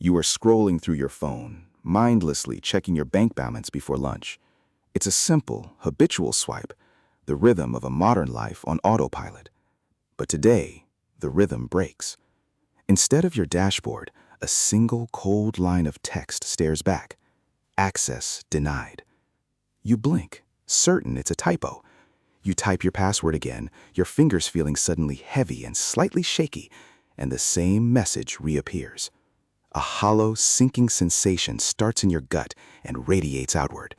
You are scrolling through your phone, mindlessly checking your bank balance before lunch. It's a simple, habitual swipe, the rhythm of a modern life on autopilot. But today, the rhythm breaks. Instead of your dashboard, a single cold line of text stares back. Access denied. You blink, certain it's a typo. You type your password again, your fingers feeling suddenly heavy and slightly shaky, and the same message reappears. A hollow, sinking sensation starts in your gut and radiates outward.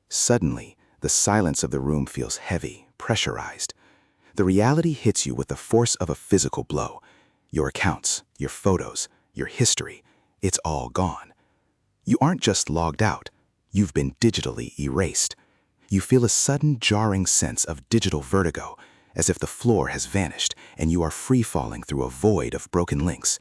Suddenly, the silence of the room feels heavy, pressurized. The reality hits you with the force of a physical blow. Your accounts, your photos, your history, it's all gone. You aren't just logged out, you've been digitally erased. You feel a sudden jarring sense of digital vertigo, as if the floor has vanished and you are free-falling through a void of broken links.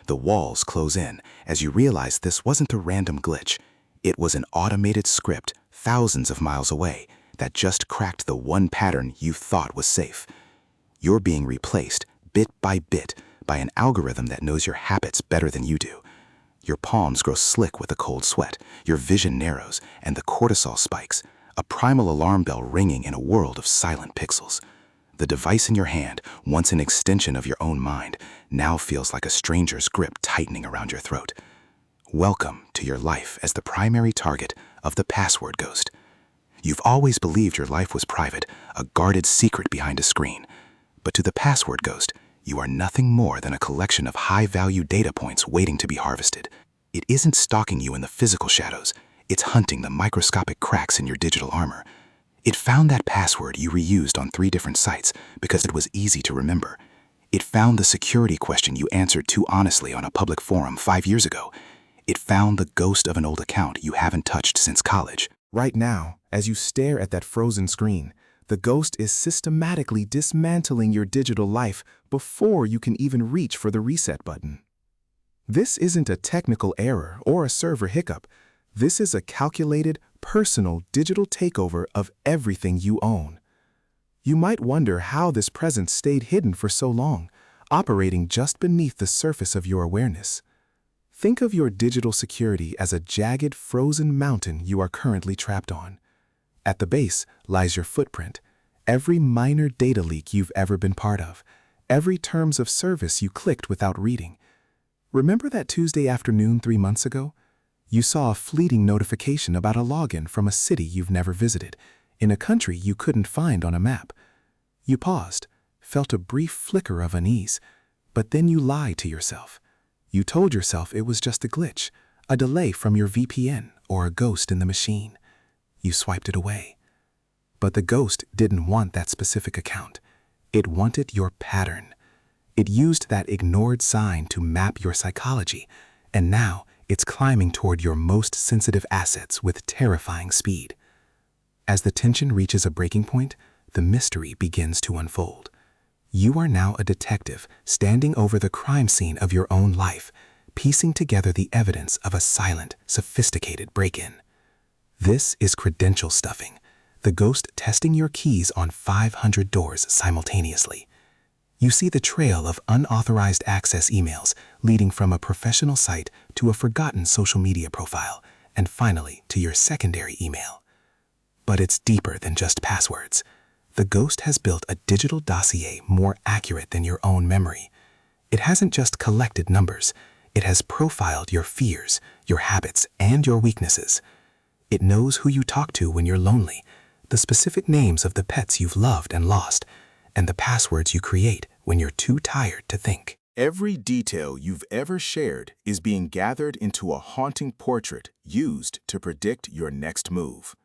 The walls close in as you realize this wasn't a random glitch. It was an automated script thousands of miles away that just cracked the one pattern you thought was safe. You're being replaced, bit by bit, by an algorithm that knows your habits better than you do. Your palms grow slick with a cold sweat, your vision narrows, and the cortisol spikes, a primal alarm bell ringing in a world of silent pixels. The device in your hand, once an extension of your own mind, now feels like a stranger's grip tightening around your throat. Welcome to your life as the primary target of the password ghost. You've always believed your life was private, a guarded secret behind a screen. But to the password ghost, you are nothing more than a collection of high-value data points waiting to be harvested. It isn't stalking you in the physical shadows, it's hunting the microscopic cracks in your digital armor. It found that password you reused on 3 different sites because it was easy to remember. It found the security question you answered too honestly on a public forum 5 years ago. It found the ghost of an old account you haven't touched since college. Right now, as you stare at that frozen screen, the ghost is systematically dismantling your digital life before you can even reach for the reset button. This isn't a technical error or a server hiccup. This is a calculated, personal digital takeover of everything you own. You might wonder how this presence stayed hidden for so long, operating just beneath the surface of your awareness. Think of your digital security as a jagged, frozen mountain you are currently trapped on. At the base lies your footprint, every minor data leak you've ever been part of, every terms of service you clicked without reading. Remember that Tuesday afternoon 3 months ago? You saw a fleeting notification about a login from a city you've never visited, in a country you couldn't find on a map. You paused, felt a brief flicker of unease, but then you lied to yourself. You told yourself it was just a glitch, a delay from your VPN, or a ghost in the machine. You swiped it away. But the ghost didn't want that specific account. It wanted your pattern. It used that ignored sign to map your psychology, and now it's climbing toward your most sensitive assets with terrifying speed. As the tension reaches a breaking point, the mystery begins to unfold. You are now a detective standing over the crime scene of your own life, piecing together the evidence of a silent, sophisticated break-in. This is credential stuffing, the ghost testing your keys on 500 doors simultaneously. You see the trail of unauthorized access emails leading from a professional site to a forgotten social media profile, and finally to your secondary email. But it's deeper than just passwords. The ghost has built a digital dossier more accurate than your own memory. It hasn't just collected numbers, it has profiled your fears, your habits, and your weaknesses. It knows who you talk to when you're lonely, the specific names of the pets you've loved and lost, and the passwords you create when you're too tired to think. Every detail you've ever shared is being gathered into a haunting portrait used to predict your next move.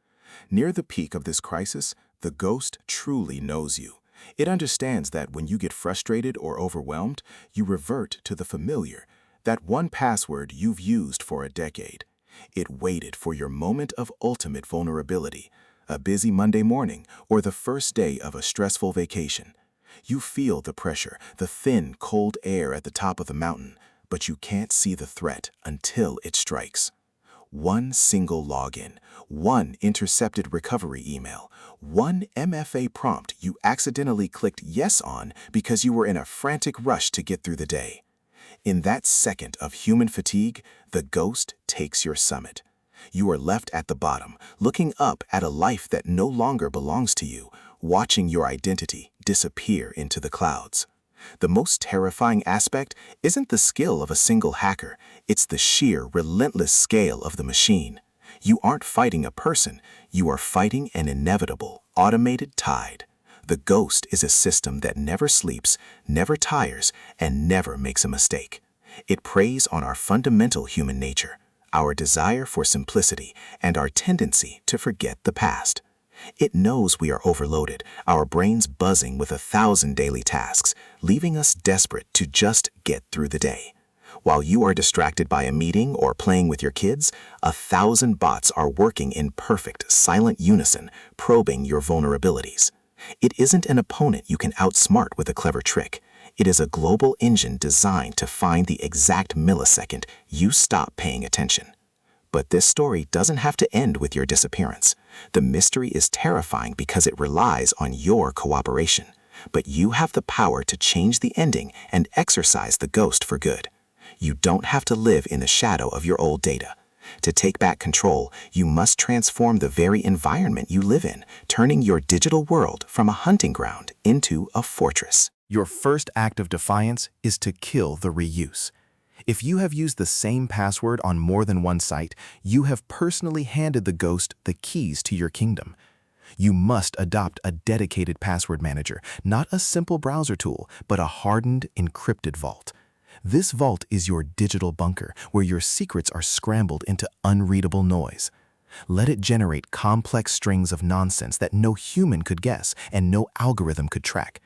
Near the peak of this crisis, the ghost truly knows you. It understands that when you get frustrated or overwhelmed, you revert to the familiar, that one password you've used for a decade. It waited for your moment of ultimate vulnerability, a busy Monday morning or the first day of a stressful vacation. You feel the pressure, the thin, cold air at the top of the mountain, but you can't see the threat until it strikes. One single login, one intercepted recovery email, one MFA prompt you accidentally clicked yes on because you were in a frantic rush to get through the day. In that second of human fatigue, the ghost takes your summit. You are left at the bottom, looking up at a life that no longer belongs to you, watching your identity disappear into the clouds. The most terrifying aspect isn't the skill of a single hacker, it's the sheer, relentless scale of the machine. You aren't fighting a person, you are fighting an inevitable, automated tide. The ghost is a system that never sleeps, never tires, and never makes a mistake. It preys on our fundamental human nature, our desire for simplicity, and our tendency to forget the past. It knows we are overloaded, our brains buzzing with 1,000 daily tasks, leaving us desperate to just get through the day. While you are distracted by a meeting or playing with your kids, 1,000 bots are working in perfect, silent unison, probing your vulnerabilities. It isn't an opponent you can outsmart with a clever trick. It is a global engine designed to find the exact millisecond you stop paying attention. But this story doesn't have to end with your disappearance. The mystery is terrifying because it relies on your cooperation. But you have the power to change the ending and exorcise the ghost for good. You don't have to live in the shadow of your old data. To take back control, you must transform the very environment you live in, turning your digital world from a hunting ground into a fortress. Your first act of defiance is to kill the reuse. If you have used the same password on more than one site, you have personally handed the ghost the keys to your kingdom. You must adopt a dedicated password manager, not a simple browser tool, but a hardened, encrypted vault. This vault is your digital bunker, where your secrets are scrambled into unreadable noise. Let it generate complex strings of nonsense that no human could guess and no algorithm could track.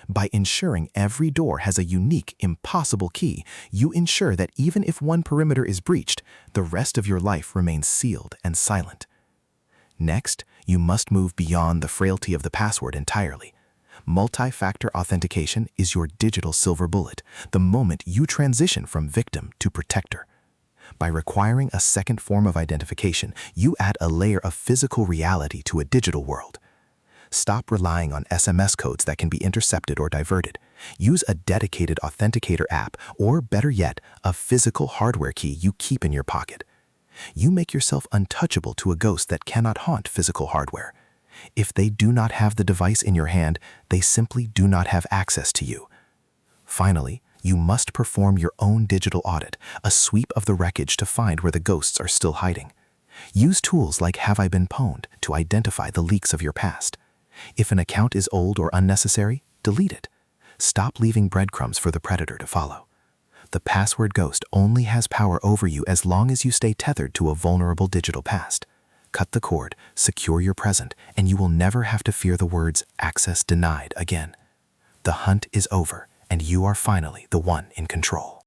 By ensuring every door has a unique, impossible key, you ensure that even if one perimeter is breached, the rest of your life remains sealed and silent. Next, you must move beyond the frailty of the password entirely. Multi-factor authentication is your digital silver bullet, the moment you transition from victim to protector. By requiring a second form of identification, you add a layer of physical reality to a digital world. Stop relying on SMS codes that can be intercepted or diverted. Use a dedicated authenticator app, or better yet, a physical hardware key you keep in your pocket. You make yourself untouchable to a ghost that cannot haunt physical hardware. If they do not have the device in your hand, they simply do not have access to you. Finally, you must perform your own digital audit, a sweep of the wreckage to find where the ghosts are still hiding. Use tools like Have I Been Pwned to identify the leaks of your past. If an account is old or unnecessary, delete it. Stop leaving breadcrumbs for the predator to follow. The password ghost only has power over you as long as you stay tethered to a vulnerable digital past. Cut the cord, secure your present, and you will never have to fear the words "access denied" again. The hunt is over, and you are finally the one in control.